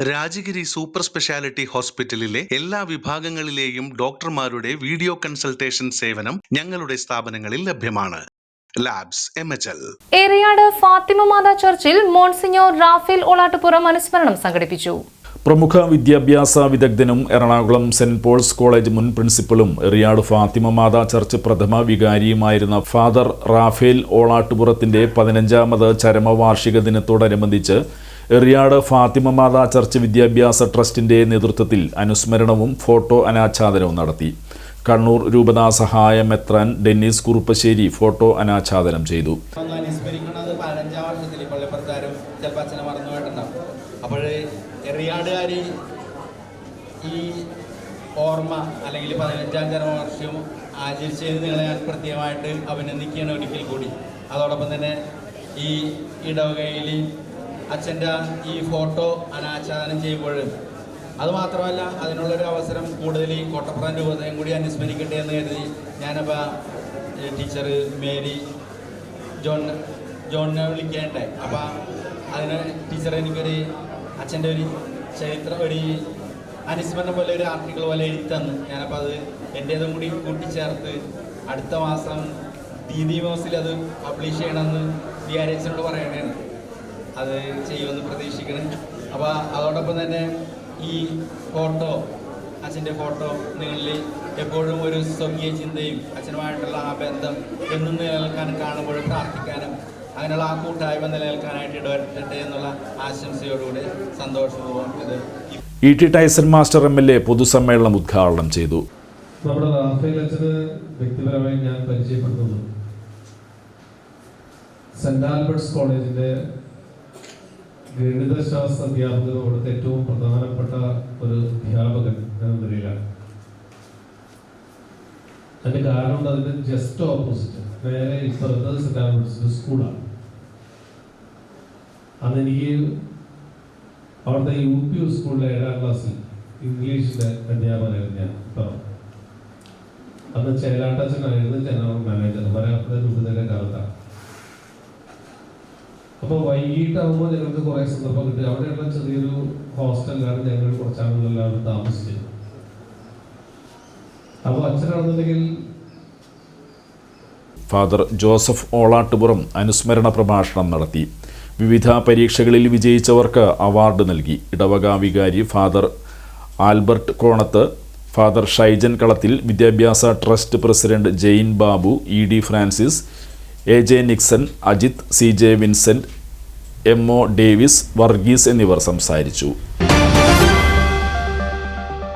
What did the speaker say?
Rajagiri super speciality ഹോസ്പിറ്റലിലെ എല്ലാ വിഭാഗങ്ങളിലെയും ഡോക്ടർമാരുടെ വീഡിയോ കൺസൾട്ടേഷൻ സേവനം ഞങ്ങളുടെ സ്ഥാപനങ്ങളിൽ ലഭ്യമാണ്. Labs MHL. ഏറിയാട് ഫാത്തിമ മാതാ ചർച്ചിൽ മോൺസിഞ്ഞോർ റാഫേൽ ഓളാട്ടുപുറം അനുസ്മരണം സംഘടിപ്പിച്ചു. പ്രമുഖ വിദ്യാഭ്യാസ വിദഗ്ധനും എറണാകുളം സെന്റ് പോൾസ് കോളേജ് മുൻ പ്രിൻസിപ്പലും ഏറിയാട് ഫാത്തിമ മാതാ ചർച്ച് പ്രഥമ വികാരിയുമായിരുന്ന ഫാദർ റാഫേൽ ഓളാട്ടുപുറത്തിന്റെ 15ാമത് ചരമവാർഷിക ദിനത്തോടനുബന്ധിച്ച് ഏറിയാട് ഫാത്തിമ മാതാ ചർച്ച് വിദ്യാഭ്യാസ ട്രസ്റ്റിന്റെ നേതൃത്വത്തിൽ അനുസ്മരണവും ഫോട്ടോ അനാച്ഛാദനവും നടത്തി. കണ്ണൂർ രൂപതാ സഹായ മെത്രാൻ ഡെന്നിസ് കുറുപ്പശ്ശേരി ഫോട്ടോ അനാച്ഛാദനം ചെയ്തു. അപ്പോൾ എറിയാടുകാർ ഈ ഓർമ്മ അല്ലെങ്കിൽ 15ാം ചരമവാർഷികം ആചരിച്ചതിന് നിങ്ങളെ ഞാൻ പ്രത്യേകമായിട്ട് അഭിനന്ദിക്കുകയാണ് ഒരിക്കൽ കൂടി. അതോടൊപ്പം തന്നെ ഈ ഇടവകയിൽ അച്ഛൻ്റെ ഈ ഫോട്ടോ അനാച്ഛാദനം ചെയ്യുമ്പോൾ അതുമാത്രമല്ല അതിനുള്ളൊരു അവസരം കൂടുതൽ ഈ കോട്ടപ്പുറം രൂപതയും കൂടി അനുസ്മരിക്കട്ടെ എന്ന് കരുതി ഞാനപ്പോൾ ടീച്ചർ മേരി ജോണിനെ വിളിക്കേണ്ടായി. അപ്പോൾ അതിന് ടീച്ചർ എനിക്കൊരു അച്ഛൻ്റെ ഒരു ചരിത്രം ഒരു അനുസ്മരണം പോലെ ഒരു ആർട്ടിക്കിൾ പോലെ എഴുതി തന്നു. ഞാനപ്പോൾ അത് എൻ്റേതും കൂടി കൂട്ടിച്ചേർത്ത് അടുത്ത മാസം ദീദിമോസിൽ അത് പബ്ലിഷ് ചെയ്യണമെന്ന് DRHനോട് പറയണേന്ന്. അത് ചെയ്യുമെന്ന് പ്രതീക്ഷിക്കണം. അപ്പോൾ അതോടൊപ്പം തന്നെ ഈ ഫോട്ടോ അച്ഛൻ്റെ ഫോട്ടോ നിങ്ങളിൽ എപ്പോഴും ഒരു സ്വർഗീയ ചിന്തയും അച്ഛനുമായിട്ടുള്ള ആ ബന്ധം എന്നും നിലനിൽക്കാനും കാണുമ്പോഴും പ്രാർത്ഥിക്കാനും അങ്ങനെയുള്ള ആ കൂട്ടായ്മ നിലനിൽക്കാനായിട്ട് ഇടവരട്ടെ എന്നുള്ള ആശംസയോടുകൂടി സന്തോഷപൂർവ്വം ഇത് E.T. ടൈസൺ മാസ്റ്റർ MLA പൊതുസമ്മേളനം ഉദ്ഘാടനം ചെയ്തു. നമ്മുടെ റാഫേൽ അച്ഛന് വ്യക്തിപരമായി ഞാൻ പരിചയപ്പെടുത്തുന്നു സെന്റ് ആൽബർട്ട്സ് കോളേജിന്റെ ഗണിതശാസ്ത്ര അധ്യാപകർ കൊടുത്ത ഏറ്റവും പ്രധാനപ്പെട്ട ഒരു അധ്യാപകൻ എന്ന നിലയിലാണ്. അതിന്റെ കാരണം അതിന്റെ ജസ്റ്റ് ഓപ്പോസിറ്റ് നേരെ ഇപ്പുറത്ത് സെന്റ് ആൽബർട്ട്സ് സ്കൂളാണ്. അന്ന് എനിക്ക് അവിടുത്തെ UP സ്കൂളിലെ 7ാം ക്ലാസ്സിൽ ഇംഗ്ലീഷിന്റെ അധ്യാപകനായിരുന്നു ഞാൻ. അന്ന് ചേലാട്ടച്ചനായിരുന്നു ജനറൽ മാനേജർ വരാപ്പുഴ രൂപതയുടെ കാലത്താണ്. അപ്പോൾ വൈകിട്ടാകുമ്പോൾ ഞങ്ങൾക്ക് കുറേ സന്ദർഭം കിട്ടി. അവിടെയുള്ള ചെറിയൊരു ഹോസ്റ്റലിലാണ് ഞങ്ങൾ കുറച്ചാളുകളെല്ലാം താമസിച്ചത്. അപ്പോൾ അച്ഛനാണെന്നുണ്ടെങ്കിൽ ഫാദർ ജോസഫ് ഓളാട്ടുപുറം അനുസ്മരണ പ്രഭാഷണം നടത്തി. വിവിധ പരീക്ഷകളിൽ വിജയിച്ചവർക്ക് അവാർഡ് നൽകി. ഇടവക വികാരി father Albert Konath, father Shaijan Kalathil, വിദ്യാഭ്യാസ trust president Jain Babu, ED Francis, AJ Nixon, Ajith, CJ Vincent, MO Davis, Varghese എന്നിവർ സംസാരിച്ചു.